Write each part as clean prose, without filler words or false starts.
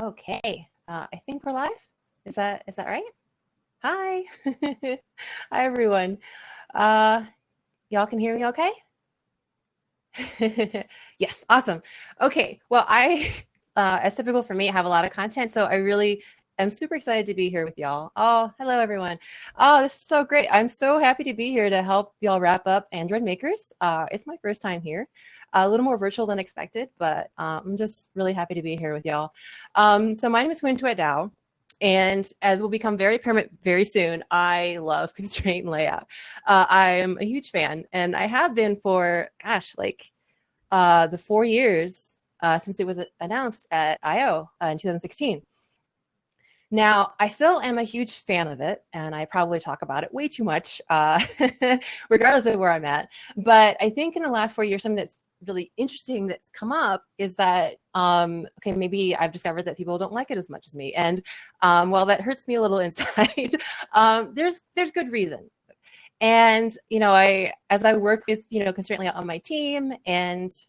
Okay, I think we're live. Is that right? Hi, hi everyone. Uh, y'all can hear me okay? Yes, awesome. Okay, well, as typical for me, I have a lot of content, so I really am super excited to be here with y'all. Oh, hello everyone. Oh, this is so great. I'm so happy to be here to help y'all wrap up Android Makers. It's my first time here, a little more virtual than expected, but I'm just really happy to be here with y'all. So my name is Huyen Tue Dao. And as will become very apparent very soon, I love constraint layout. I'm a huge fan, and I have been for, gosh, like the 4 years since it was announced at I/O in 2016. Now, I still am a huge fan of it, and I probably talk about it way too much, regardless of where I'm at. But I think in the last 4 years, something that's really interesting that's come up is that, okay, maybe I've discovered that people don't like it as much as me. And while that hurts me a little inside, there's good reason. And, as I work with, Constraint Layout on my team, and is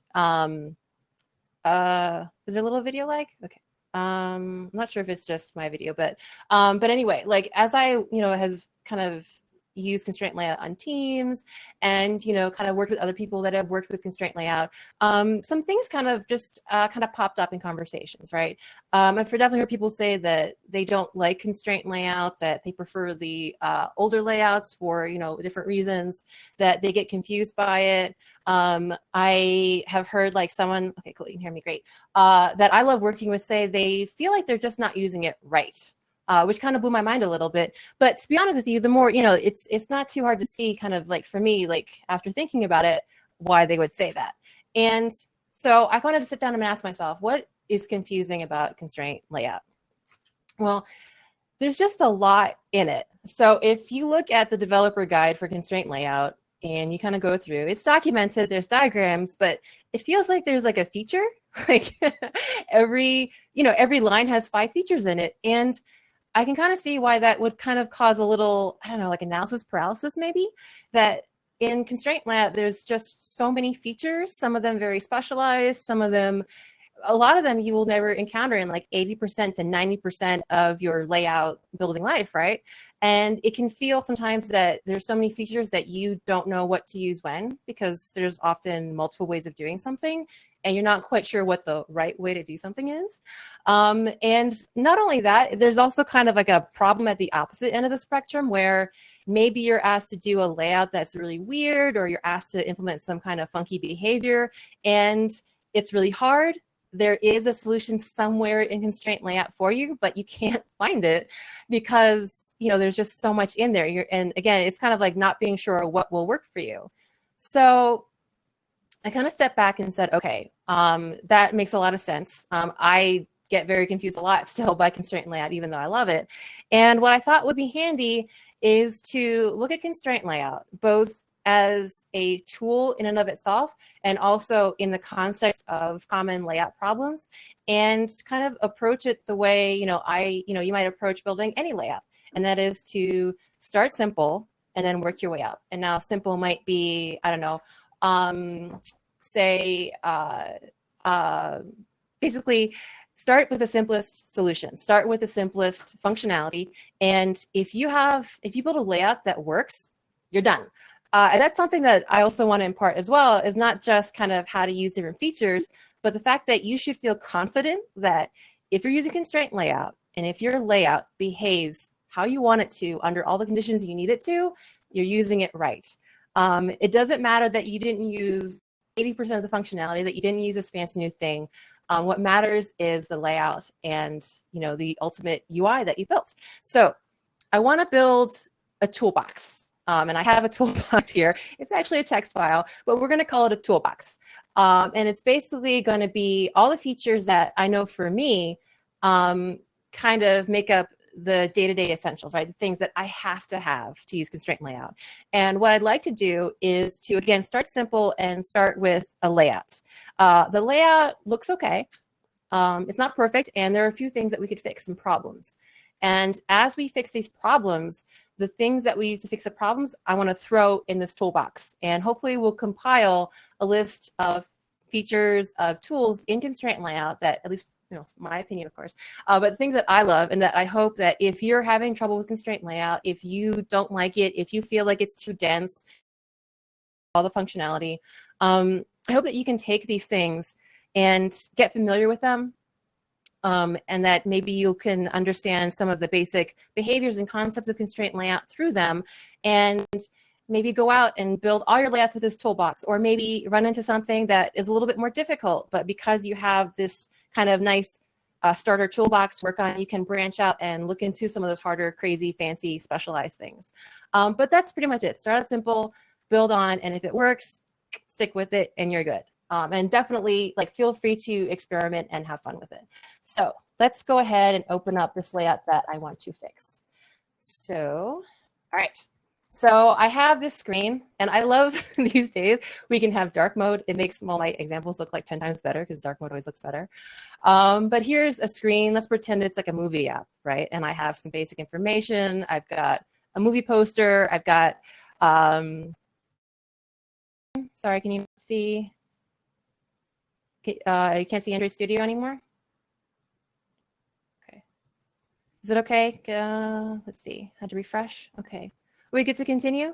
there a little video like? Okay. I'm not sure if it's just my video, but anyway, like as I, has kind of used constraint layout on teams and, kind of worked with other people that have worked with constraint layout, some things kind of just kind of popped up in conversations, right? I've definitely heard people say that they don't like constraint layout, that they prefer the older layouts for, different reasons, that they get confused by it. I have heard like someone, okay, cool, you can hear me great, that I love working with say they feel like they're just not using it right. Which kind of blew my mind a little bit. But to be honest with you, the more, it's not too hard to see kind of like for me, like after thinking about it, why they would say that. And so I wanted to sit down and ask myself, what is confusing about constraint layout? Well, there's just a lot in it. So if you look at the developer guide for constraint layout and you kind of go through, it's documented, there's diagrams, but it feels like there's like a feature, like every line has 5 features in it. And I can kind of see why that would kind of cause a little, I don't know, like analysis paralysis maybe, that in constraint layout, there's just so many features, some of them very specialized, some of them, a lot of them you will never encounter in like 80% to 90% of your layout building life, right? And it can feel sometimes that there's so many features that you don't know what to use when, because there's often multiple ways of doing something and you're not quite sure what the right way to do something is. And not only that, there's also kind of like a problem at the opposite end of the spectrum where maybe you're asked to do a layout that's really weird, or you're asked to implement some kind of funky behavior and it's really hard. There is a solution somewhere in constraint layout for you, but you can't find it because, there's just so much in there. And again, it's kind of like not being sure what will work for you. So I kind of stepped back and said, okay, that makes a lot of sense. I get very confused a lot still by constraint layout, even though I love it. And what I thought would be handy is to look at constraint layout, both as a tool in and of itself, and also in the context of common layout problems, and kind of approach it the way, you might approach building any layout. And that is to start simple and then work your way up. And now simple might be, I don't know, basically start with the simplest solution, start with the simplest functionality. And if you build a layout that works, you're done. And that's something that I also want to impart as well, is not just kind of how to use different features, but the fact that you should feel confident that if you're using constraint layout and if your layout behaves how you want it to under all the conditions you need it to, you're using it right. It doesn't matter that you didn't use 80% of the functionality, that you didn't use this fancy new thing. What matters is the layout and the ultimate UI that you built. So I want to build a toolbox. And I have a toolbox here. It's actually a text file, but we're going to call it a toolbox. And it's basically going to be all the features that I know for me kind of make up the day-to-day essentials, right? The things that I have to use constraint layout. And what I'd like to do is to, again, start simple and start with a layout. The layout looks okay. It's not perfect, and there are a few things that we could fix, some problems. And as we fix these problems, the things that we use to fix the problems, I want to throw in this toolbox. And hopefully we'll compile a list of features, of tools in constraint layout that, at least my opinion, of course, but things that I love and that I hope that if you're having trouble with constraint layout, if you don't like it, if you feel like it's too dense, all the functionality, I hope that you can take these things and get familiar with them. And that maybe you can understand some of the basic behaviors and concepts of constraint layout through them, and maybe go out and build all your layouts with this toolbox, or maybe run into something that is a little bit more difficult, but because you have this kind of nice starter toolbox to work on, you can branch out and look into some of those harder, crazy, fancy, specialized things. But that's pretty much it. Start out simple, build on, and if it works, stick with it and you're good. And definitely feel free to experiment and have fun with it. So let's go ahead and open up this layout that I want to fix. So, all right. So I have this screen, and I love these days we can have dark mode. It makes all my examples look like 10 times better because dark mode always looks better. But here's a screen. Let's pretend it's like a movie app, right? And I have some basic information. I've got a movie poster. I've got, sorry, can you see? You can't see Android Studio anymore? Okay. Is it okay? Let's see. Had to refresh. Okay. Are we good to continue?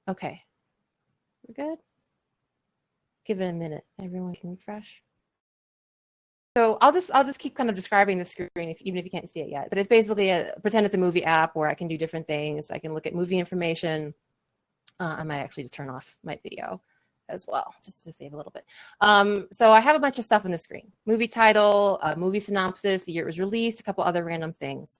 Okay. We're good? Give it a minute. Everyone can refresh. So I'll just keep kind of describing the screen even if you can't see it yet. But it's basically pretend it's a movie app where I can do different things. I can look at movie information. I might actually just turn off my video as well, just to save a little bit. So I have a bunch of stuff on the screen. Movie title, movie synopsis, the year it was released, a couple other random things.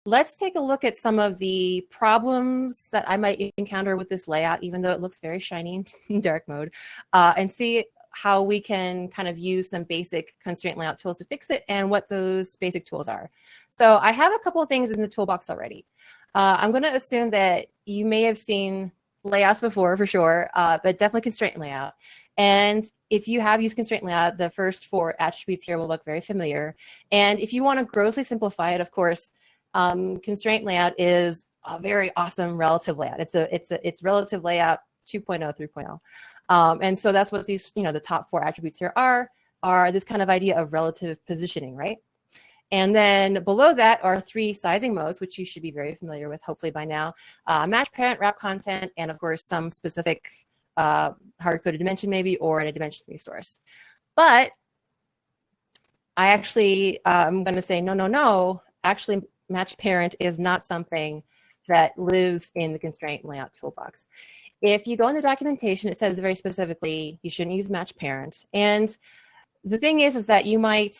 Let's take a look at some of the problems that I might encounter with this layout, even though it looks very shiny in dark mode, and see how we can kind of use some basic constraint layout tools to fix it and what those basic tools are. So I have a couple of things in the toolbox already. I'm going to assume that you may have seen layouts before for sure, but definitely constraint layout. And if you have used constraint layout, the first 4 attributes here will look very familiar. And if you want to grossly simplify it, of course, constraint layout is a very awesome relative layout. It's relative layout 2.0, 3.0. And so that's what these, the top 4 attributes here are this kind of idea of relative positioning, right? And then below that are 3 sizing modes, which you should be very familiar with, hopefully by now. Match parent, wrap content, and of course, some specific hard-coded dimension maybe, or in a dimension resource. But I actually, I'm going to say, no. Actually, match parent is not something that lives in the constraint layout toolbox. If you go in the documentation, it says very specifically, you shouldn't use match parent. And the thing is that you might,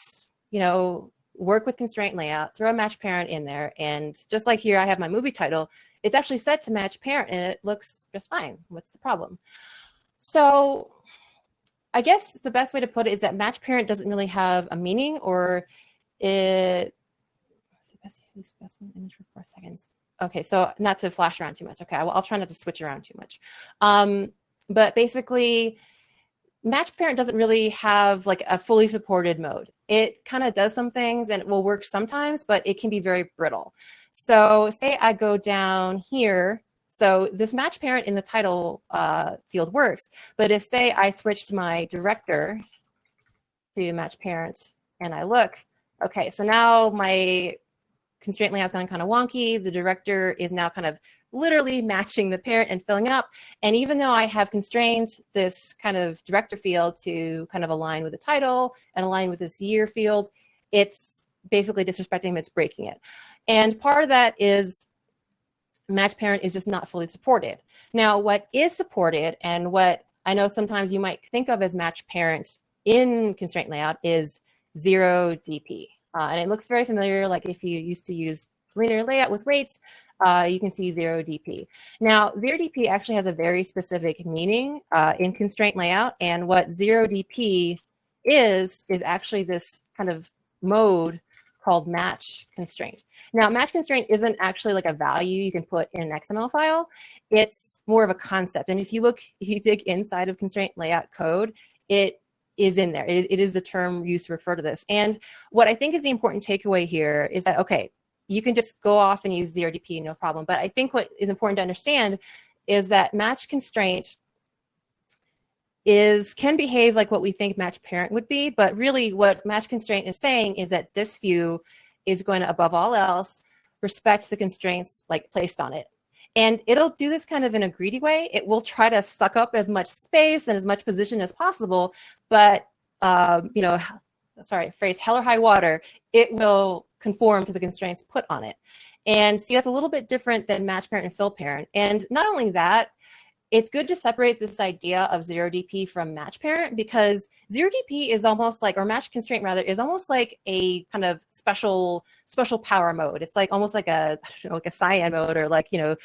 work with constraint layout, throw a match parent in there, and just like here, I have my movie title, it's actually set to match parent, and it looks just fine. What's the problem? So I guess the best way to put it is that match parent doesn't really have a meaning, or it, best image for 4 seconds. Okay, so not to flash around too much. Okay, I'll try not to switch around too much. But basically, match parent doesn't really have like a fully supported mode. It kind of does some things and it will work sometimes, but it can be very brittle. So say I go down here. So this match parent in the title field works, but if say I switched my director to match parent and I look, okay, so now my constraint layout's gone kind of wonky. The director is now kind of literally matching the parent and filling up. And even though I have constrained this kind of director field to kind of align with the title and align with this year field, it's basically disrespecting, it's breaking it. And part of that is match parent is just not fully supported. Now, what is supported and what I know sometimes you might think of as match parent in constraint layout is 0DP. And it looks very familiar, like if you used to use linear layout with weights, you can see 0DP. Now, 0DP actually has a very specific meaning in constraint layout, and what 0DP is actually this kind of mode called match constraint. Now, match constraint isn't actually like a value you can put in an XML file. It's more of a concept. And if you dig inside of constraint layout code, it is in there. It is the term used to refer to this. And what I think is the important takeaway here is that, okay, you can just go off and use 0DP, no problem. But I think what is important to understand is that match constraint can behave like what we think match parent would be, but really what match constraint is saying is that this view is going to, above all else, respect the constraints like placed on it. And it'll do this kind of in a greedy way. It will try to suck up as much space and as much position as possible, but you know, sorry, phrase hell or high water, it will conform to the constraints put on it. And see, that's a little bit different than match parent and fill parent. And not only that, it's good to separate this idea of 0DP from match parent, because 0DP is almost like, or match constraint rather, is almost like a kind of special power mode. It's like almost like a, I don't know, like a cyan mode, or like, you know,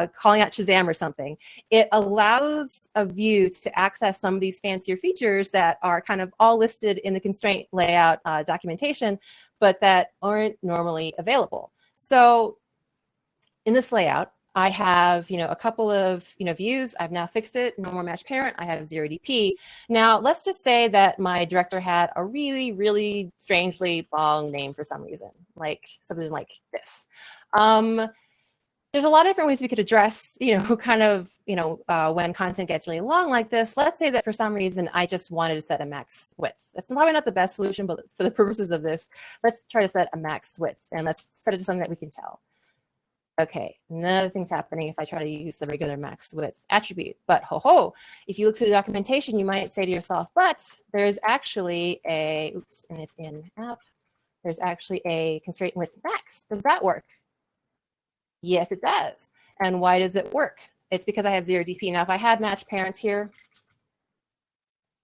calling out Shazam or something. It allows a view to access some of these fancier features that are kind of all listed in the constraint layout documentation, but that aren't normally available. So in this layout, I have, you know, a couple of, you know, views. I've now fixed it. No more match parent. I have 0DP. Now, let's just say that my director had a really, really strangely long name for some reason, like something like this. There's a lot of different ways we could address, you know, kind of, you know, when content gets really long like this. Let's say that for some reason I just wanted to set a max width. That's probably not the best solution, but for the purposes of this, let's try to set a max width, and let's set it to something that we can tell. Okay, nothing's happening if I try to use the regular max width attribute. But if you look through the documentation, you might say to yourself, but there's actually a, oops, and it's in app, there's actually a constraint with max. Does that work? Yes, it does. And why does it work? It's because I have 0DP. Now, if I had match parents here,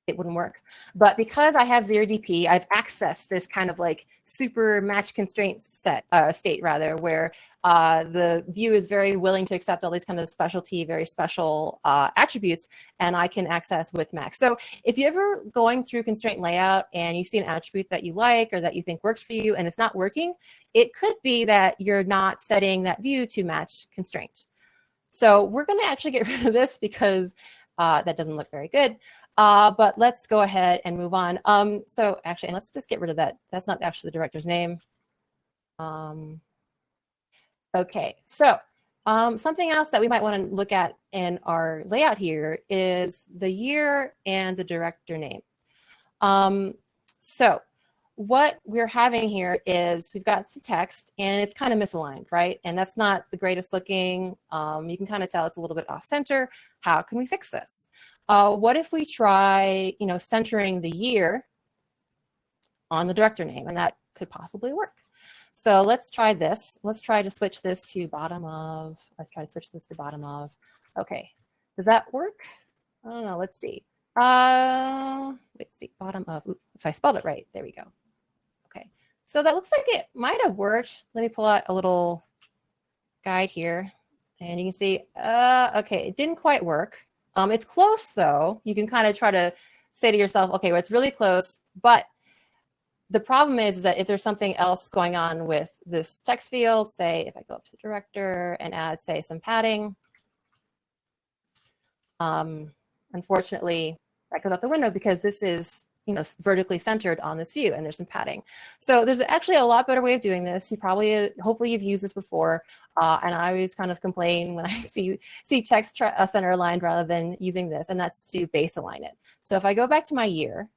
it wouldn't work. But because I have 0DP, I've accessed this kind of like super match constraint state rather, where the view is very willing to accept all these kind of specialty, very special attributes, and I can access with max. So if you're ever going through constraint layout and you see an attribute that you like or that you think works for you and it's not working, it could be that you're not setting that view to match constraint. So we're going to actually get rid of this because that doesn't look very good. But let's go ahead and move on. So actually, and let's just get rid of that. That's not actually the director's name. Okay, so something else that we might want to look at in our layout here is the year and the director name. So what we're having here is we've got some text and it's kind of misaligned, right? And that's not the greatest looking. You can kind of tell it's a little bit off center. How can we fix this? What if we try, you know, centering the year on the director name, and that could possibly work. So let's try this. Let's try to switch this to bottom of. Let's try to switch this to bottom of. Okay, does that work? I don't know. Let's see. Let's see. Bottom of. Oops, if I spelled it right, there we go. Okay, so that looks like it might have worked. Let me pull out a little guide here, and you can see. Okay, it didn't quite work. It's close though. You can kind of try to say to yourself, okay, well, it's really close, but the problem is that if there's something else going on with this text field, say if I go up to the director and add, say, some padding, unfortunately, that goes out the window because this is, you know, vertically centered on this view and there's some padding. So there's actually a lot better way of doing this. You probably, hopefully you've used this before. And I always kind of complain when I see text center aligned rather than using this, and that's to base align it. So if I go back to my year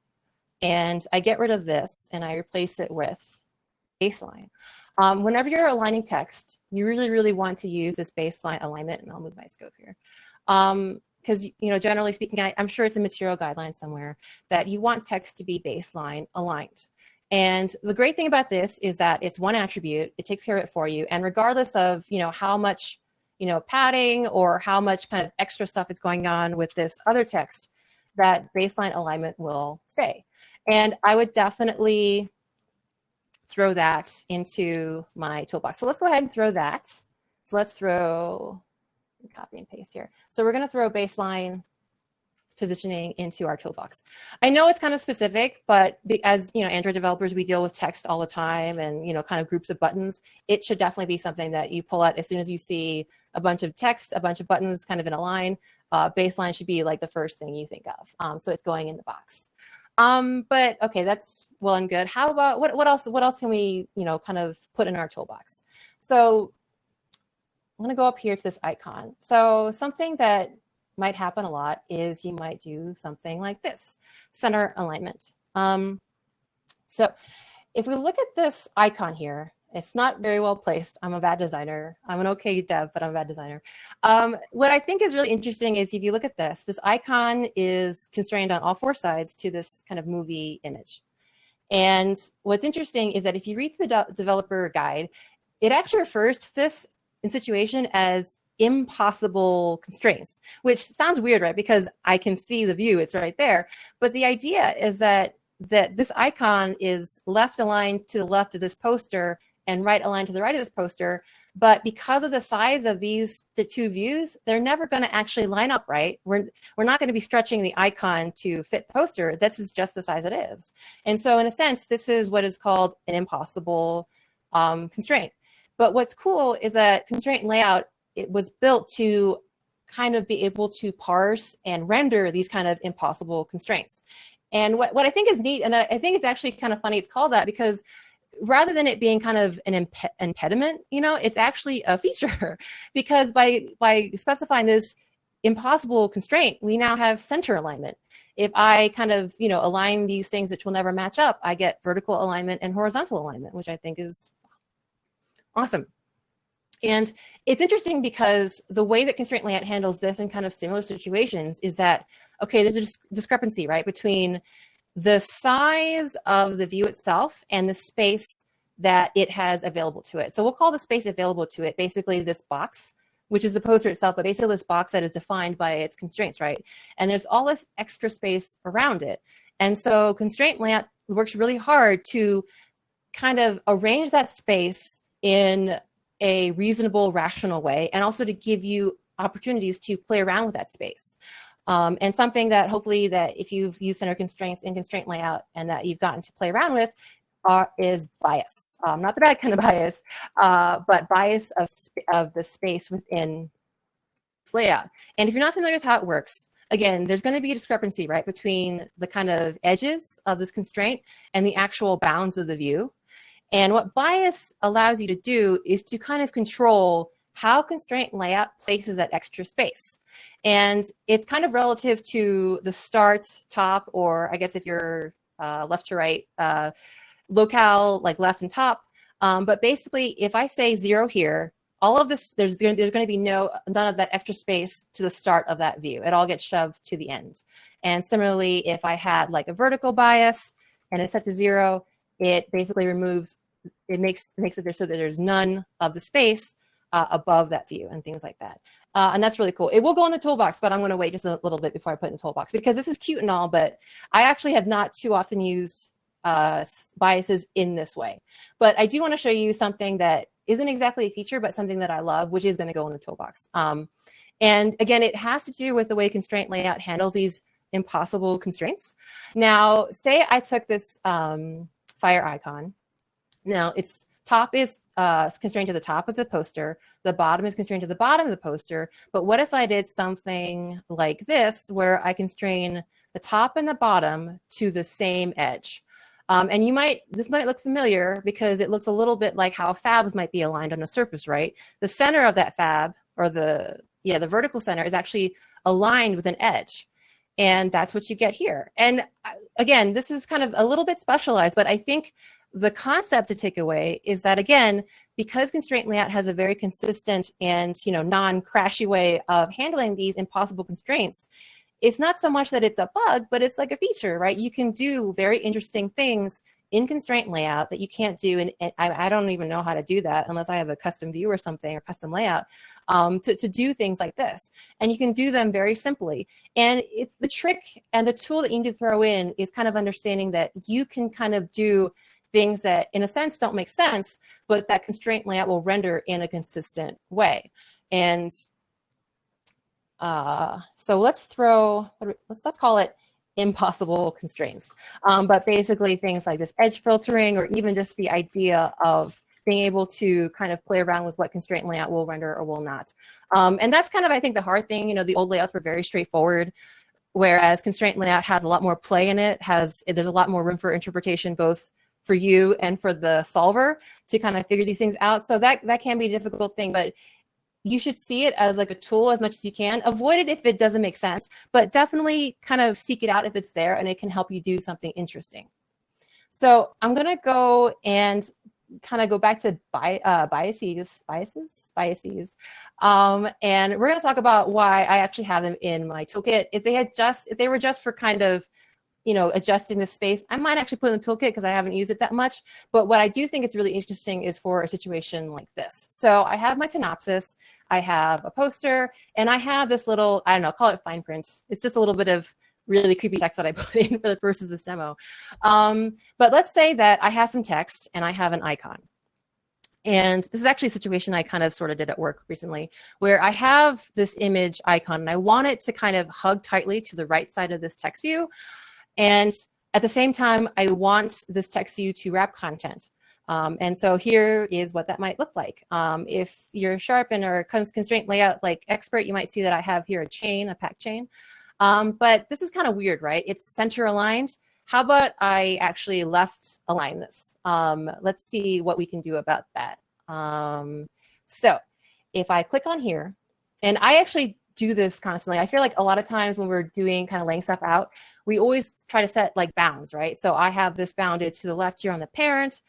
and I get rid of this and I replace it with baseline. Whenever you're aligning text, you really, really want to use this baseline alignment, and I'll move my scope here. Because, you know, generally speaking, I'm sure it's a material guideline somewhere that you want text to be baseline aligned. And the great thing about this is that it's one attribute, it takes care of it for you. And regardless of, you know, how much, you know, padding or how much kind of extra stuff is going on with this other text, that baseline alignment will stay. And I would definitely throw that into my toolbox. So let's go ahead and throw that. So let's throw, copy and paste here. So we're going to throw baseline positioning into our toolbox. I know it's kind of specific, but as you know, Android developers, we deal with text all the time and, you know, kind of groups of buttons. It should definitely be something that you pull out as soon as you see a bunch of text, a bunch of buttons kind of in a line. Baseline should be like the first thing you think of. So it's going in the box. But okay, that's well and good. How about what else can we, you know, kind of put in our toolbox? So I'm going to go up here to this icon. So something that might happen a lot is you might do something like this, center alignment. So if we look at this icon here, it's not very well placed. I'm a bad designer. I'm an okay dev, but I'm a bad designer. What I think is really interesting is if you look at this icon is constrained on all four sides to this kind of movie image. And what's interesting is that if you read the developer guide, it actually refers to this in situation as impossible constraints, which sounds weird, right? Because I can see the view, it's right there. But the idea is that this icon is left aligned to the left of this poster and right aligned to the right of this poster. But because of the size of the two views, they're never going to actually line up right. We're not going to be stretching the icon to fit the poster. This is just the size it is. And so in a sense, this is what is called an impossible constraint. But what's cool is that constraint layout, it was built to kind of be able to parse and render these kind of impossible constraints. And what I think is neat, and I think it's actually kind of funny it's called that, because rather than it being kind of an impediment, it's actually a feature. Because by specifying this impossible constraint, we now have center alignment. If I kind of align these things which will never match up, I get vertical alignment and horizontal alignment, which I think is awesome. And it's interesting because the way that constraint layout handles this in kind of similar situations is that, okay, there's a discrepancy, right, between the size of the view itself and the space that it has available to it. So we'll call the space available to it basically this box, which is the poster itself, but basically this box that is defined by its constraints, right? And there's all this extra space around it. And so constraint layout works really hard to kind of arrange that space in a reasonable, rational way, and also to give you opportunities to play around with that space. And something that hopefully that if you've used center constraints in constraint layout and that you've gotten to play around with is bias. Not the bad kind of bias, but bias of the space within this layout. And if you're not familiar with how it works, again, there's going to be a discrepancy, right, between the kind of edges of this constraint and the actual bounds of the view. And what bias allows you to do is to kind of control how constraint layout places that extra space. And it's kind of relative to the start, top, or I guess if you're left to right, locale, like left and top. But basically, if I say 0 here, all of this, there's going to be none of that extra space to the start of that view. It all gets shoved to the end. And similarly, if I had like a vertical bias and it's set to 0, it basically removes, it makes it there so that there's none of the space above that view and things like that. And that's really cool. It will go in the toolbox, but I'm going to wait just a little bit before I put it in the toolbox because this is cute and all, but I actually have not too often used biases in this way. But I do want to show you something that isn't exactly a feature, but something that I love, which is going to go in the toolbox. And again, it has to do with the way constraint layout handles these impossible constraints. Now, say I took this fire icon. Now, its top is constrained to the top of the poster. The bottom is constrained to the bottom of the poster. But what if I did something like this, where I constrain the top and the bottom to the same edge? And this might look familiar because it looks a little bit like how fabs might be aligned on a surface, right? The center of that fab, or the vertical center, is actually aligned with an edge. And that's what you get here. And again, this is kind of a little bit specialized, but I think the concept to take away is that, again, because constraint layout has a very consistent and non-crashy way of handling these impossible constraints, it's not so much that it's a bug, but it's like a feature, right? You can do very interesting things in constraint layout that you can't do, and I don't even know how to do that unless I have a custom view or something, or custom layout, to do things like this. And you can do them very simply. And it's the trick and the tool that you need to throw in is kind of understanding that you can kind of do things that, in a sense, don't make sense, but that constraint layout will render in a consistent way. And so let's call it impossible constraints. But basically things like this edge filtering, or even just the idea of being able to kind of play around with what constraint layout will render or will not. And that's kind of, I think, the hard thing. The old layouts were very straightforward, whereas constraint layout has a lot more play in it. There's a lot more room for interpretation, both for you and for the solver to kind of figure these things out. So that can be a difficult thing, but you should see it as like a tool as much as you can. Avoid it if it doesn't make sense, but definitely kind of seek it out if it's there and it can help you do something interesting. So I'm going to go and kind of go back to biases. And we're going to talk about why I actually have them in my toolkit. If they were just for kind of, you know, adjusting the space, I might actually put in the toolkit because I haven't used it that much. But what I do think is really interesting is for a situation like this. So I have my synopsis, I have a poster, and I have this little, I don't know, call it fine print. It's just a little bit of really creepy text that I put in for the purposes of this demo. But let's say that I have some text and I have an icon. And this is actually a situation I kind of sort of did at work recently, where I have this image icon and I want it to kind of hug tightly to the right side of this text view. And at the same time, I want this text view to wrap content. And so here is what that might look like. If you're sharp and or constraint layout like expert, you might see that I have here a chain, a packed chain. But this is kind of weird, right? It's center aligned. How about I actually left align this? Let's see what we can do about that. So if I click on here, and I actually do this constantly. I feel like a lot of times when we're doing kind of laying stuff out, we always try to set like bounds, right? So I have this bounded to the left here on the parent,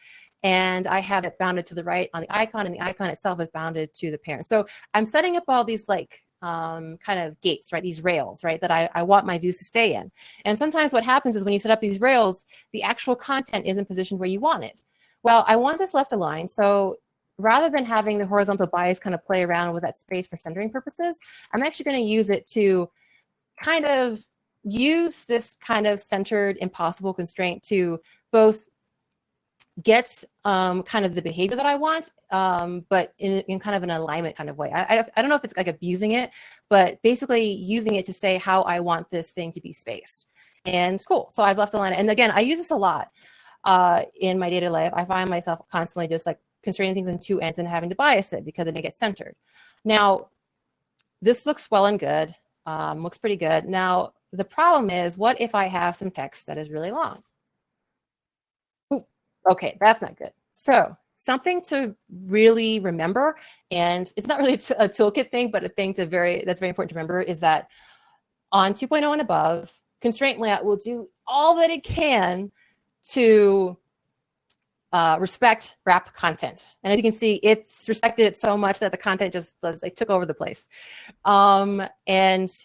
and I have it bounded to the right on the icon, and the icon itself is bounded to the parent. So I'm setting up all these like kind of gates, right? These rails, right? That I want my views to stay in. And sometimes what happens is when you set up these rails, the actual content isn't positioned where you want it. Well, I want this left aligned. So rather than having the horizontal bias kind of play around with that space for centering purposes, I'm actually going to use it to kind of use this kind of centered impossible constraint to both get kind of the behavior that I want, but in kind of an alignment kind of way. I don't know if it's like abusing it, but basically using it to say how I want this thing to be spaced. And cool. So I've left alignment. And again, I use this a lot in my day-to-day life. I find myself constantly just like constraining things on two ends and having to bias it because then it gets centered. Now, this looks well and good, looks pretty good. Now, the problem is, what if I have some text that is really long? Ooh, okay, that's not good. So something to really remember, and it's not really a toolkit thing, but a thing that's very important to remember is that on 2.0 and above, constraint layout will do all that it can to respect wrap content. And as you can see, it's respected it so much that the content just like took over the place. And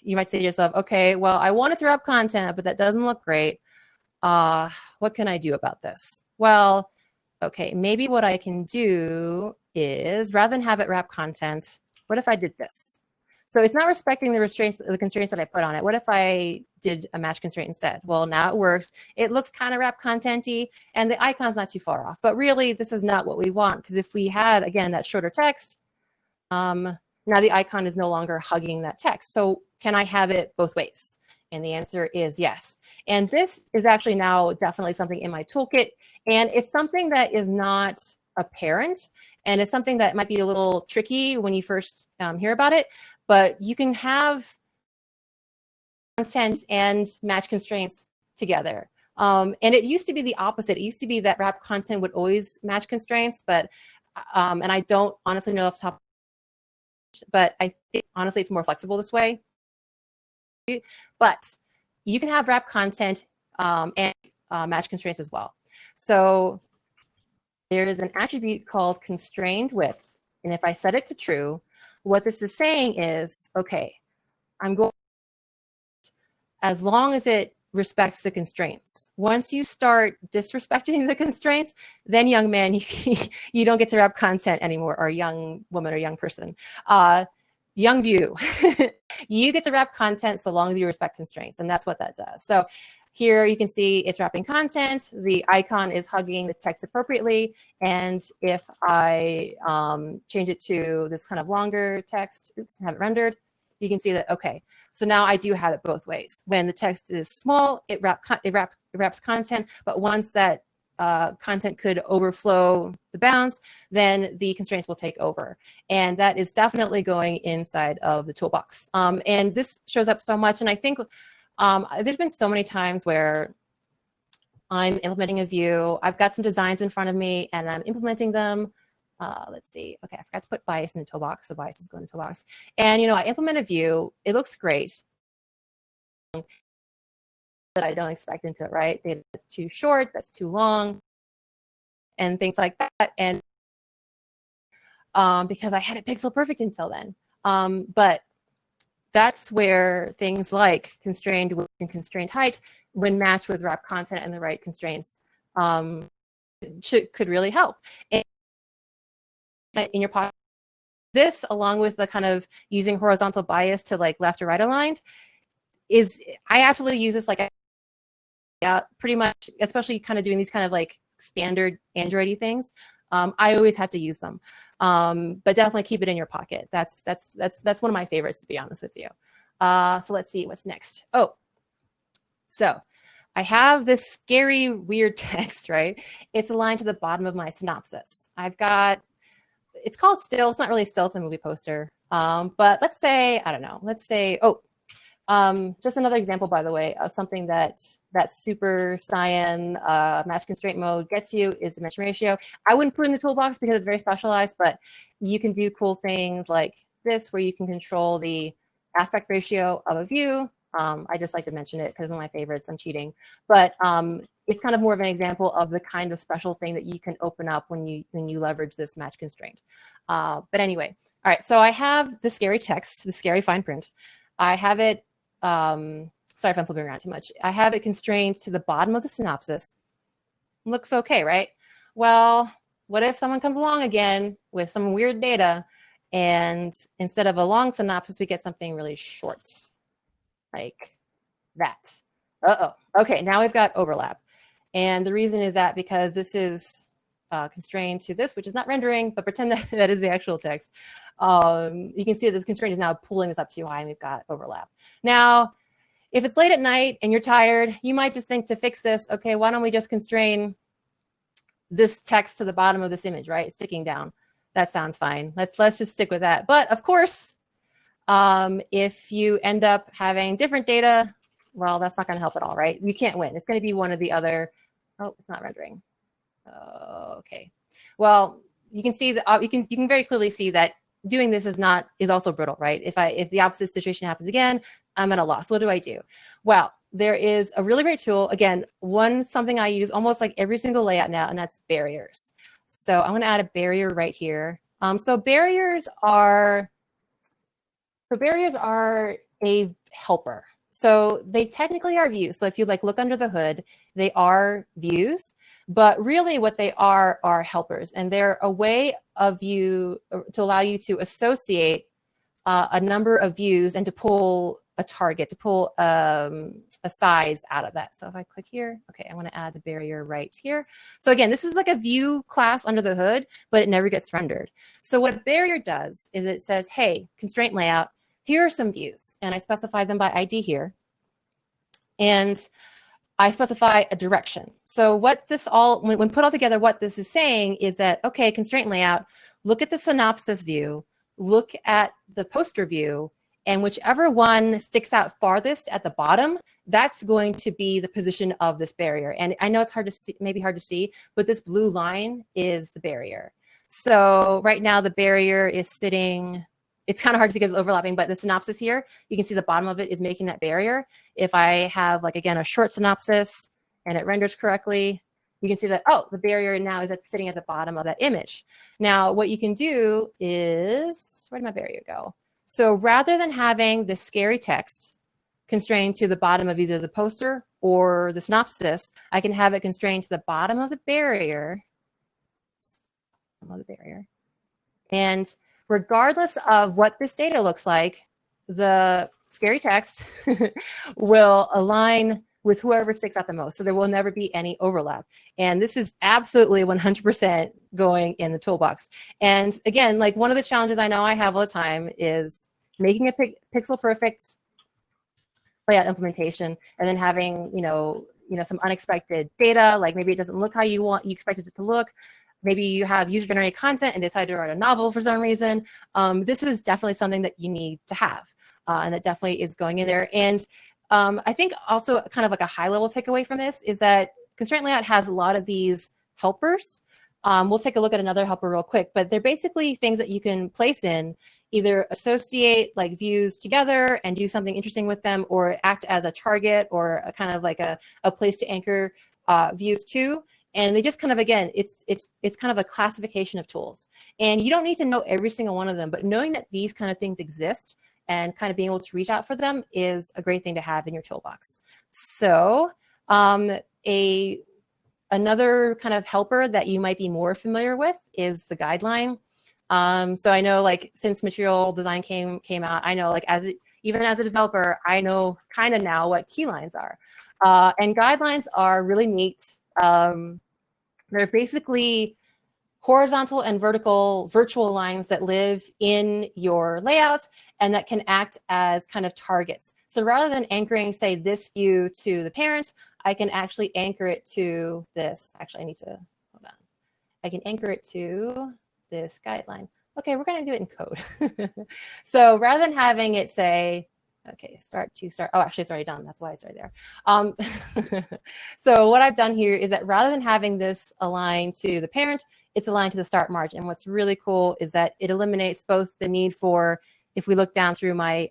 you might say to yourself, okay, well, I want it to wrap content, but that doesn't look great. What can I do about this? Well, okay, maybe what I can do is rather than have it wrap content, what if I did this? So it's not respecting the constraints that I put on it. What if I did a match constraint instead? Well, now it works. It looks kind of wrap content-y, and the icon's not too far off. But really, this is not what we want, because if we had, again, that shorter text, now the icon is no longer hugging that text. So can I have it both ways? And the answer is yes. And this is actually now definitely something in my toolkit, and it's something that is not apparent, and it's something that might be a little tricky when you first hear about it. But you can have content and match constraints together. And it used to be the opposite. It used to be that wrap content would always match constraints, but and I don't honestly know off the top, but I think honestly it's more flexible this way. But you can have wrap content and match constraints as well. So there is an attribute called constrained width, and if I set it to true, what this is saying is, okay, I'm going, as long as it respects the constraints. Once you start disrespecting the constraints, then young man, you don't get to wrap content anymore, or young woman or young person. Young view, you get to wrap content so long as you respect constraints, and that's what that does. So here you can see it's wrapping content, the icon is hugging the text appropriately, and if I change it to this kind of longer text, oops, have it rendered, you can see that, okay, so now I do have it both ways. When the text is small, it wraps content, but once that content could overflow the bounds, then the constraints will take over. And that is definitely going inside of the toolbox. And this shows up so much, and I think there's been so many times where I'm implementing a view, I've got some designs in front of me and I'm implementing them, let's see. Okay, I forgot to put bias in the toolbox, so bias is going to toolbox. And I implement a view. It looks great, but I don't expect into it, right? That's too short, that's too long, and things like that. And because I had it pixel perfect until then. But that's where things like constrained width and constrained height, when matched with wrap content and the right constraints, could really help. And in your pocket, this, along with the kind of using horizontal bias to like left or right aligned, I absolutely use this like pretty much, especially kind of doing these kind of like standard Android-y things. I always have to use them, but definitely keep it in your pocket. That's one of my favorites, to be honest with you. So let's see what's next. Oh, so I have this scary, weird text, right? It's aligned to the bottom of my synopsis. It's called still. It's not really still. It's a movie poster. But let's say, I don't know. Let's say, just another example, by the way, of something that super cyan match constraint mode gets you is dimension ratio. I wouldn't put it in the toolbox because it's very specialized, but you can do cool things like this, where you can control the aspect ratio of a view. I just like to mention it because it's one of my favorites. I'm cheating, but it's kind of more of an example of the kind of special thing that you can open up when you leverage this match constraint. But anyway, all right. So I have the scary text, the scary fine print. I have it. Sorry if I'm flipping around too much. I have it constrained to the bottom of the synopsis. Looks okay, right? Well, what if someone comes along again with some weird data, and instead of a long synopsis, we get something really short, like that? Okay, now we've got overlap. And the reason is that because this is constrained to this, which is not rendering, but pretend that that is the actual text. You can see that this constraint is now pulling this up too high, and we've got overlap. Now, if it's late at night and you're tired, you might just think, to fix this, okay, why don't we just constrain this text to the bottom of this image, right? It's sticking down. That sounds fine. Let's just stick with that. But of course, if you end up having different data, well, that's not going to help at all, right? You can't win. It's going to be one of the other. Oh, it's not rendering. Okay. Well, you can see that you can very clearly see that doing this is also brittle, right? If the opposite situation happens again, I'm at a loss. What do I do? Well, there is a really great tool. Again, something I use almost like every single layout now, and that's barriers. So I'm going to add a barrier right here. So barriers are a helper. So they technically are views. So if you look under the hood, they are views, but really what they are helpers, and they're a way of to allow you to associate a number of views and to pull a target, to pull a size out of that. So if I click here, okay, I want to add the barrier right here. So again, this is like a view class under the hood, but it never gets rendered. So what a barrier does is it says, hey, constraint layout, here are some views, and I specify them by ID here, and I specify a direction. So what this when put all together, what this is saying is that, okay, constraint layout, look at the synopsis view, look at the poster view, and whichever one sticks out farthest at the bottom, that's going to be the position of this barrier. And I know it's hard to see, maybe hard to see, but this blue line is the barrier. So right now the barrier is sitting, it's kind of hard to see because it's overlapping, but the synopsis here, you can see the bottom of it is making that barrier. If I have, again, a short synopsis and it renders correctly, you can see that, oh, the barrier now is sitting at the bottom of that image. Now, what you can do is, where did my barrier go? So rather than having this scary text constrained to the bottom of either the poster or the synopsis, I can have it constrained to the bottom of the barrier. And regardless of what this data looks like, the scary text will align with whoever sticks out the most. So there will never be any overlap. And this is absolutely 100% going in the toolbox. And again, one of the challenges I know I have all the time is making a pixel perfect layout implementation and then having, some unexpected data, like maybe it doesn't look how you expected it to look. Maybe you have user-generated content and decide to write a novel for some reason. This is definitely something that you need to have, and it definitely is going in there. And I think also kind of a high-level takeaway from this is that constraint layout has a lot of these helpers we'll take a look at another helper real quick, but they're basically things that you can place in, either associate like views together and do something interesting with them, or act as a target or a kind of like a place to anchor views to. And they just kind of, again, it's kind of a classification of tools. And you don't need to know every single one of them, but knowing that these kind of things exist and kind of being able to reach out for them is a great thing to have in your toolbox. So another kind of helper that you might be more familiar with is the guideline. So I know, like, since material design came out, I know, like, even as a developer, I know kind of now what keylines are. And guidelines are really neat. They're basically horizontal and vertical virtual lines that live in your layout and that can act as kind of targets. So rather than anchoring, say, this view to the parent, I can actually anchor it to this. Actually, I need to, hold on. I can anchor it to this guideline. Okay, we're going to do it in code. So rather than having it say, okay, start, oh, actually it's already done. That's why it's right there. So what I've done here is that rather than having this aligned to the parent, it's aligned to the start margin. What's really cool is that it eliminates both the need for, if we look down through my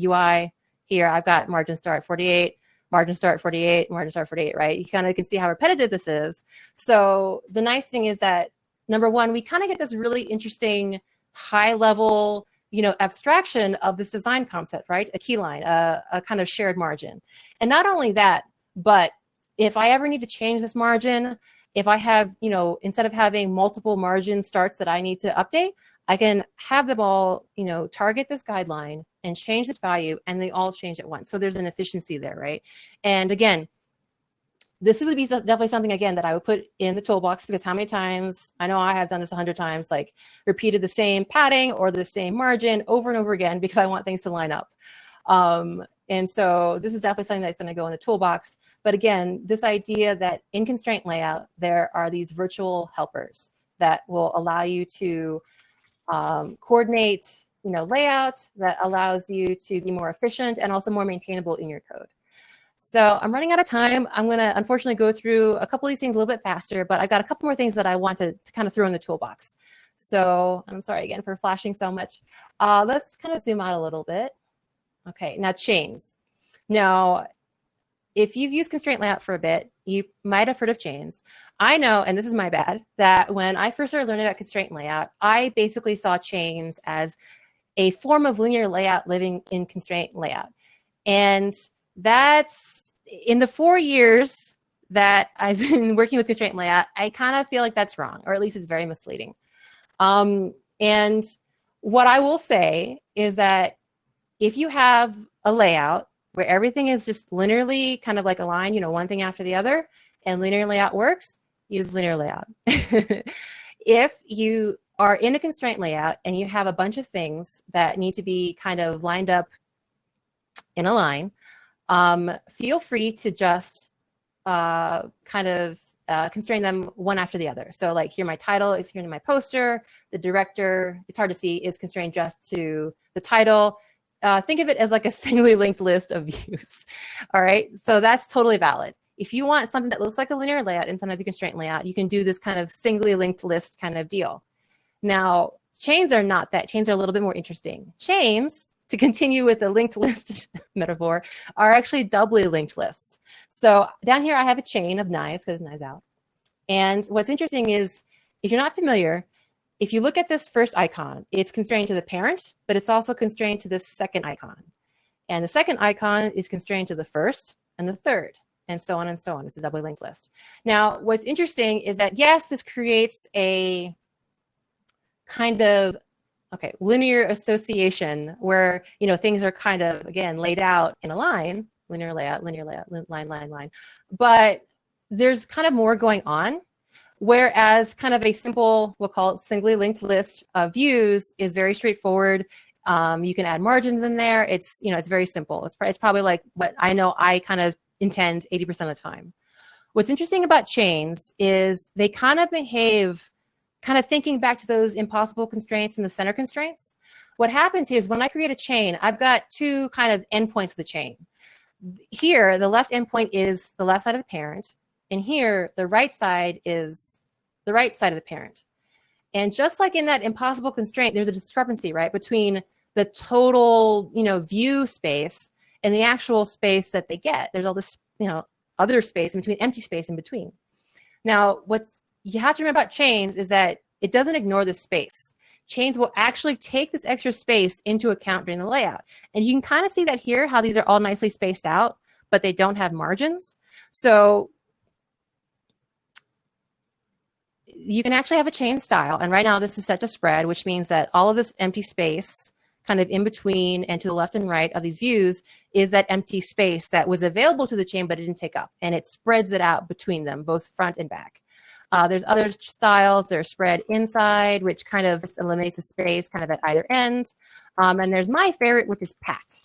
UI here, I've got margin start 48, margin start 48, margin start 48, right? You kind of can see how repetitive this is. So the nice thing is that, number one, we kind of get this really interesting high level, abstraction of this design concept, right? A keyline, a kind of shared margin. And not only that, but if I ever need to change this margin, if I have, instead of having multiple margin starts that I need to update, I can have them all, target this guideline and change this value, and they all change at once. So there's an efficiency there, right? And again, this would be definitely something, again, that I would put in the toolbox, because how many times, I know I have done this 100 times, like repeated the same padding or the same margin over and over again because I want things to line up. And so this is definitely something that's going to go in the toolbox. But again, this idea that in Constraint Layout, there are these virtual helpers that will allow you to coordinate, layout, that allows you to be more efficient and also more maintainable in your code. So I'm running out of time. I'm going to unfortunately go through a couple of these things a little bit faster, but I've got a couple more things that I want to kind of throw in the toolbox. So I'm sorry again for flashing so much. Let's kind of zoom out a little bit. Okay, now chains. Now, if you've used Constraint Layout for a bit, you might have heard of chains. I know, and this is my bad, that when I first started learning about Constraint Layout, I basically saw chains as a form of linear layout living in Constraint Layout. And that's, in the 4 years that I've been working with Constraint Layout, I kind of feel like that's wrong, or at least it's very misleading. And what I will say is that if you have a layout where everything is just linearly kind of like aligned, one thing after the other, and linear layout works, use linear layout. If you are in a Constraint Layout and you have a bunch of things that need to be kind of lined up in a line, feel free to just kind of constrain them one after the other. So like here, my title is constrained to my poster. The director, it's hard to see, is constrained just to the title. Think of it as like a singly linked list of views. All right, so that's totally valid. If you want something that looks like a linear layout inside of the Constraint Layout, you can do this kind of singly linked list kind of deal. Now, chains are not that. Chains are a little bit more interesting. Chains, to continue with the linked list metaphor, are actually doubly linked lists. So down here, I have a chain of knives, because knives out. And what's interesting is, if you're not familiar, if you look at this first icon, it's constrained to the parent, but it's also constrained to this second icon. And the second icon is constrained to the first and the third, and so on and so on. It's a doubly linked list. Now, what's interesting is that, yes, this creates a kind of, okay, linear association where, things are kind of, again, laid out in a line, linear layout, line, line, line. But there's kind of more going on. Whereas kind of a simple, we'll call it singly linked list of views is very straightforward. You can add margins in there. It's, it's very simple. It's probably like what I know I kind of intend 80% of the time. What's interesting about chains is they kind of behave kind of thinking back to those impossible constraints and the center constraints. What happens here is when I create a chain, I've got two kind of endpoints of the chain. Here, the left endpoint is the left side of the parent. And here, the right side is the right side of the parent. And just like in that impossible constraint, there's a discrepancy, right, between the total, view space and the actual space that they get. There's all this, other space in between, empty space in between. Now, what's you have to remember about chains is that it doesn't ignore the space. Chains will actually take this extra space into account during the layout. And you can kind of see that here, how these are all nicely spaced out, but they don't have margins. So you can actually have a chain style. And right now this is set to spread, which means that all of this empty space kind of in between and to the left and right of these views is that empty space that was available to the chain, but it didn't take up. And it spreads it out between them, both front and back. There's other styles. There's spread inside, which kind of eliminates the space kind of at either end. And there's my favorite, which is packed.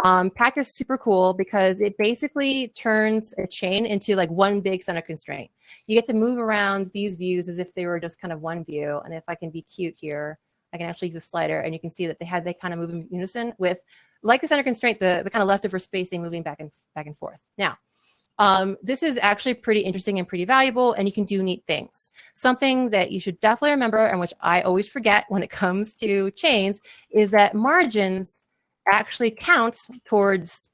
Packed is super cool because it basically turns a chain into like one big center constraint. You get to move around these views as if they were just kind of one view. And if I can be cute here, I can actually use a slider and you can see that they kind of move in unison with, like the center constraint, the kind of leftover spacing moving back and forth. Now, this is actually pretty interesting and pretty valuable, and you can do neat things. Something that you should definitely remember, and which I always forget when it comes to chains, is that margins actually count towards,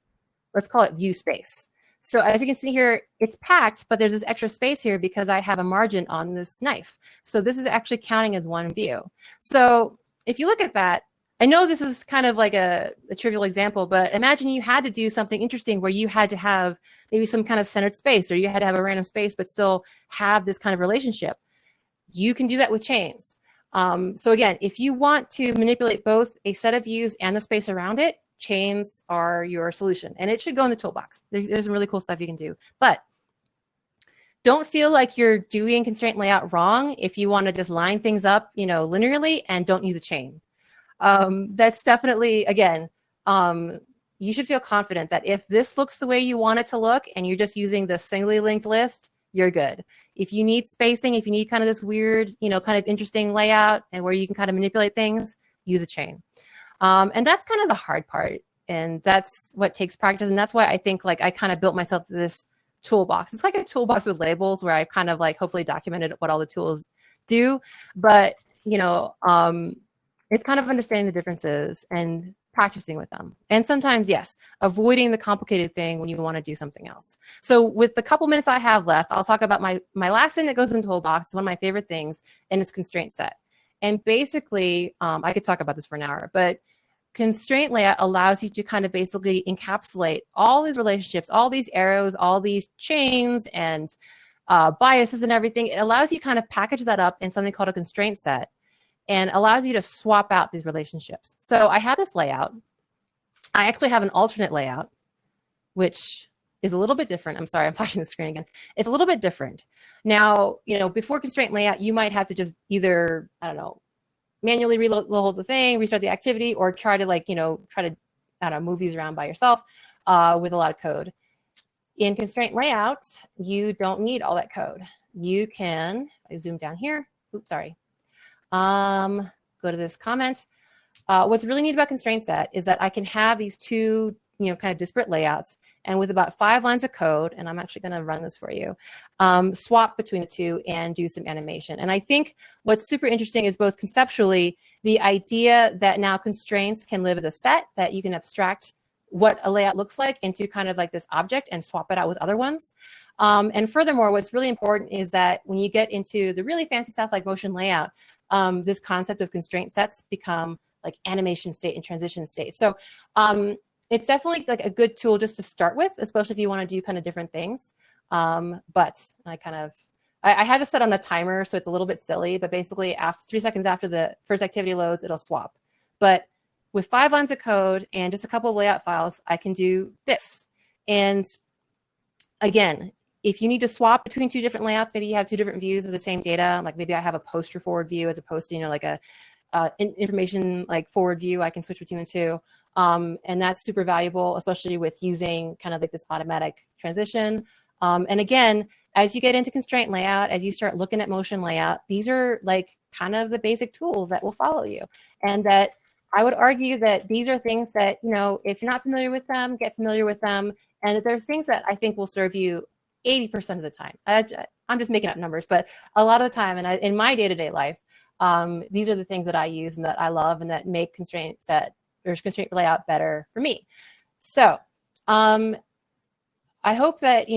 let's call it view space. So as you can see here, it's packed, but there's this extra space here because I have a margin on this knife. So this is actually counting as one view. So if you look at that, I know this is kind of like a trivial example, but imagine you had to do something interesting where you had to have maybe some kind of centered space, or you had to have a random space, but still have this kind of relationship. You can do that with chains. So again, if you want to manipulate both a set of views and the space around it, chains are your solution, and it should go in the toolbox. There's some really cool stuff you can do, but don't feel like you're doing constraint layout wrong if you want to just line things up, linearly and don't use a chain. That's definitely, again, you should feel confident that if this looks the way you want it to look and you're just using the singly linked list, you're good. If you need spacing, if you need kind of this weird, kind of interesting layout and where you can kind of manipulate things, use a chain. And that's kind of the hard part. And that's what takes practice. And that's why I think like I kind of built myself this toolbox. It's like a toolbox with labels where I kind of like hopefully documented what all the tools do. But, it's kind of understanding the differences and practicing with them. And sometimes, yes, avoiding the complicated thing when you want to do something else. So with the couple minutes I have left, I'll talk about my last thing that goes in the toolbox. It's one of my favorite things, and it's constraint set. And basically, I could talk about this for an hour, but constraint layout allows you to kind of basically encapsulate all these relationships, all these arrows, all these chains and biases and everything. It allows you kind of package that up in something called a constraint set, and allows you to swap out these relationships. So I have this layout. I actually have an alternate layout, which is a little bit different. I'm sorry, I'm flashing the screen again. It's a little bit different. Now, before constraint layout, you might have to just either, manually reload the thing, restart the activity, or try to move these around by yourself with a lot of code. In constraint layout, you don't need all that code. You can, I zoom down here. Oops, sorry. Go to this comment. What's really neat about constraint set is that I can have these two, kind of disparate layouts, and with about 5 lines of code, and I'm actually going to run this for you, swap between the two and do some animation. And I think what's super interesting is both conceptually, the idea that now constraints can live as a set, that you can abstract what a layout looks like into kind of like this object and swap it out with other ones. And furthermore, what's really important is that when you get into the really fancy stuff like motion layout, this concept of constraint sets become like animation state and transition state. So it's definitely like a good tool just to start with, especially if you want to do kind of different things. But I have it set on a timer, so it's a little bit silly, but basically 3 seconds after the first activity loads, it'll swap. But with 5 lines of code and just a couple of layout files, I can do this. And again, if you need to swap between 2 different layouts, maybe you have 2 different views of the same data, like maybe I have a poster forward view as opposed to, like a information like forward view, I can switch between the two. And that's super valuable, especially with using kind of like this automatic transition. And again, as you get into constraint layout, as you start looking at motion layout, these are like kind of the basic tools that will follow you. And that I would argue that these are things that, if you're not familiar with them, get familiar with them. And that there are things that I think will serve you 80% of the time. I'm just making up numbers, but a lot of the time, and in my day-to-day life, these are the things that I use and that I love and that make constraint set or constraint layout better for me. So I hope that,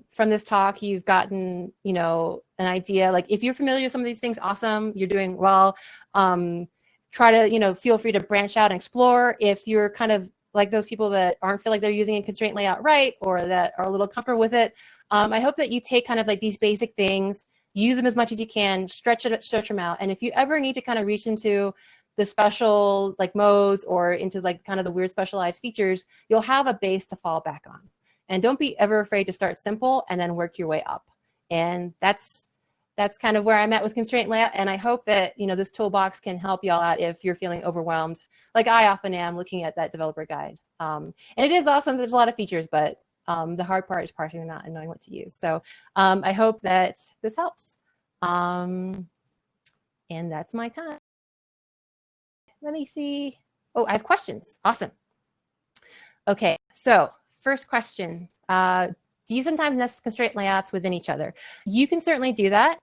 from this talk, you've gotten, an idea. Like, if you're familiar with some of these things, awesome, you're doing well. Try to, feel free to branch out and explore. If you're kind of like those people that aren't feel like they're using a constraint layout right, or that are a little comfortable with it, I hope that you take kind of like these basic things, use them as much as you can, stretch them out. And if you ever need to kind of reach into the special like modes or into like kind of the weird specialized features, you'll have a base to fall back on. And don't be ever afraid to start simple and then work your way up. And that's kind of where I'm at with constraint layout. And I hope that, this toolbox can help y'all out if you're feeling overwhelmed, like I often am looking at that developer guide. And it is awesome. There's a lot of features, but the hard part is parsing them out and knowing what to use. So I hope that this helps. And that's my time. Let me see. Oh, I have questions. Awesome. Okay, so first question. Do you sometimes nest constraint layouts within each other? You can certainly do that.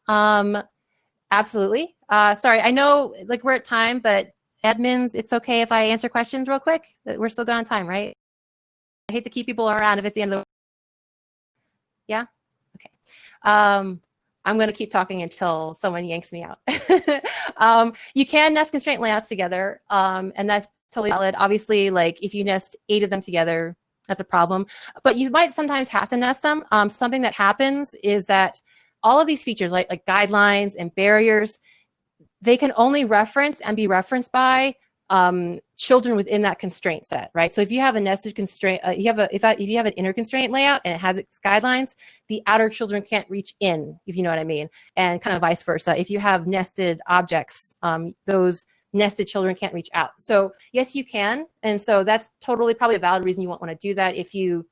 Absolutely. Sorry, I know like we're at time, but admins, it's okay if I answer questions real quick? We're still good on time, right? I hate to keep people around if it's the end of the... Yeah? Okay. I'm going to keep talking until someone yanks me out. You can nest constraint layouts together, and that's totally valid. Obviously, like if you nest 8 of them together, that's a problem. But you might sometimes have to nest them. Something that happens is that all of these features, like guidelines and barriers, they can only reference and be referenced by children within that constraint set, right? So if you have a nested constraint, if you have an inner constraint layout and it has its guidelines, the outer children can't reach in, if you know what I mean, and kind of vice versa. If you have nested objects, those nested children can't reach out. So yes, you can, and so that's totally probably a valid reason you won't want to do that if you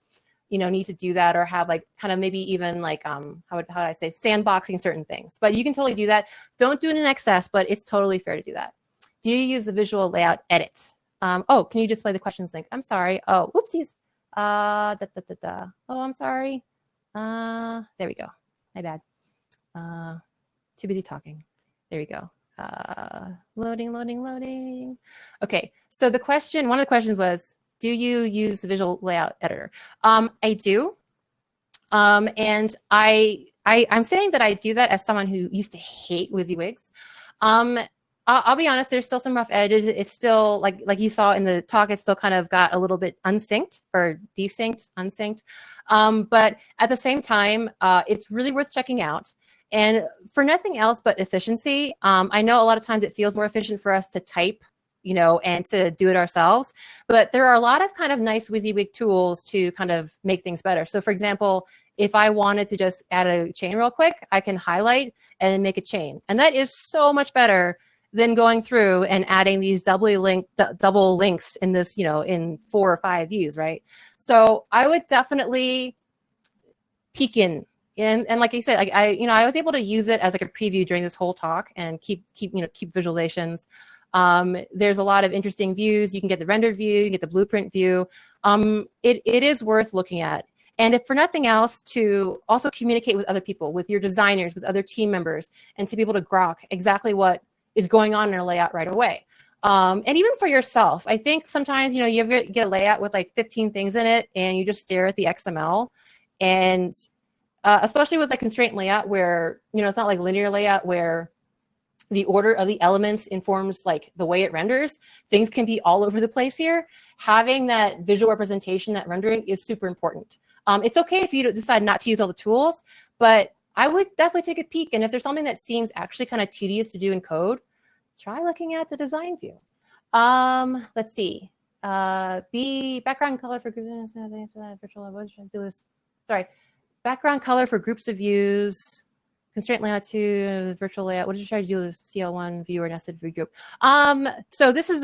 need to do that, or have like kind of maybe even like how would I say sandboxing certain things. But you can totally do that. Don't do it in excess, but it's totally fair to do that. Do you use the visual layout edit? Oh, can you display the questions link? I'm sorry. Oh, whoopsies. Oh, I'm sorry. There we go. My bad. Too busy talking. There we go. Loading. Okay, so one of the questions was, do you use the visual layout editor? I do. And I'm saying that I do that as someone who used to hate WYSIWYGs. I'll be honest, there's still some rough edges. It's still, like you saw in the talk, it's still kind of got a little bit unsynced or unsynced. But at the same time, it's really worth checking out. And for nothing else but efficiency, I know a lot of times it feels more efficient for us to type, and to do it ourselves. But there are a lot of kind of nice WYSIWYG tools to kind of make things better. So for example, if I wanted to just add a chain real quick, I can highlight and then make a chain. And that is so much better than going through and adding these double links in this, in 4 or 5 views, right? So I would definitely peek in. And like I said, I was able to use it as like a preview during this whole talk and keep visualizations. There's a lot of interesting views. You can get the rendered view, you can get the blueprint view. It is worth looking at. And if for nothing else, to also communicate with other people, with your designers, with other team members, and to be able to grok exactly what is going on in a layout right away. And even for yourself, I think sometimes, you get a layout with like 15 things in it and you just stare at the XML. And especially with the constraint layout where, it's not like linear layout where the order of the elements informs like the way it renders. Things can be all over the place here. Having that visual representation, that rendering is super important. It's okay if you decide not to use all the tools, but I would definitely take a peek. And if there's something that seems actually kind of tedious to do in code, try looking at the design view. Let's see. Background color for groups. Sorry. Background color for groups of views. Constraint layout to virtual layout. What did you try to do with CL1 view or nested view group? So this is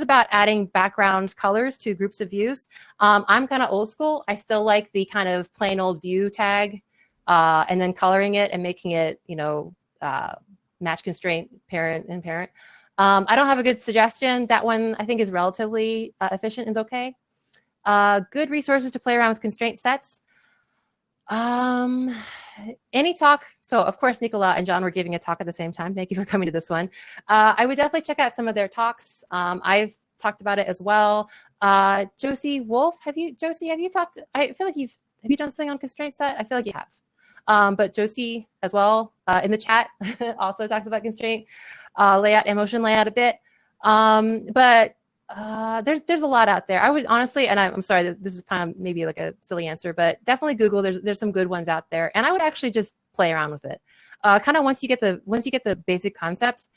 about adding background colors to groups of views. I'm kind of old school. I still like the kind of plain old view tag, and then coloring it and making it, match constraint parent and parent. I don't have a good suggestion. That one I think is relatively efficient, is okay. Good resources to play around with constraint sets. Um, any talk. So of course, Nicola and John were giving a talk at the same time. Thank you for coming to this one. I would definitely check out some of their talks. I've talked about it as well. Josie Wolf, Josie, have you talked? I feel like have you done something on constraint set? I feel like you have. But Josie as well in the chat also talks about constraint layout and motion layout a bit. But there's a lot out there. I would honestly, and I'm sorry that this is kind of maybe like a silly answer, but definitely Google. There's some good ones out there, and I would actually just play around with it. Kind of once you get the basic concept,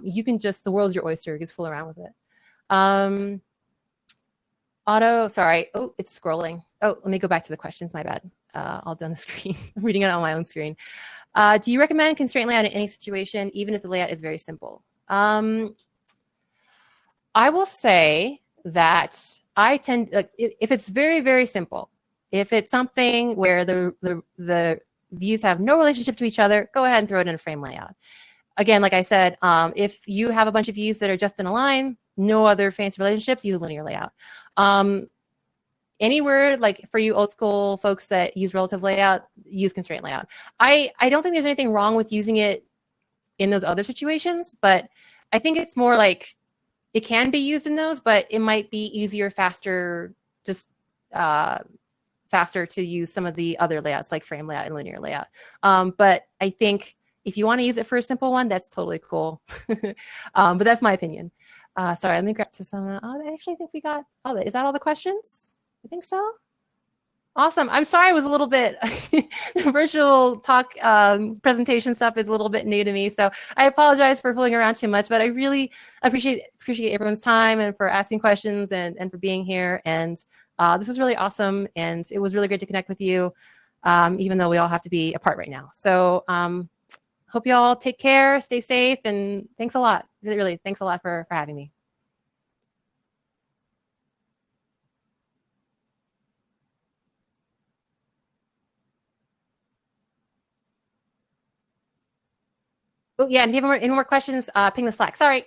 you can just the world's your oyster. You just fool around with it. Sorry. Oh, it's scrolling. Oh, let me go back to the questions. My bad. All done the screen. I'm reading it on my own screen. Do you recommend constraint layout in any situation, even if the layout is very simple? I will say that I tend, like, if it's very, very simple, if it's something where the views have no relationship to each other, go ahead and throw it in a frame layout. Again, like I said, if you have a bunch of views that are just in a line, no other fancy relationships, use linear layout. Anywhere, like for you old school folks that use relative layout, use constraint layout. I don't think there's anything wrong with using it in those other situations, but I think it's more like it can be used in those, but it might be easier, faster, just faster to use some of the other layouts like frame layout and linear layout. But I think if you want to use it for a simple one, that's totally cool. But that's my opinion. Sorry, let me grab to some. I actually think we got all that. Is that all the questions? I think so. Awesome. I'm sorry I was a little bit, the virtual talk presentation stuff is a little bit new to me. So I apologize for fooling around too much, but I really appreciate everyone's time and for asking questions and for being here. And this was really awesome. And it was really great to connect with you, even though we all have to be apart right now. So hope you all take care, stay safe, and thanks a lot. Really, really, thanks a lot for having me. Oh, yeah, and if you have any more questions, ping the Slack. Sorry.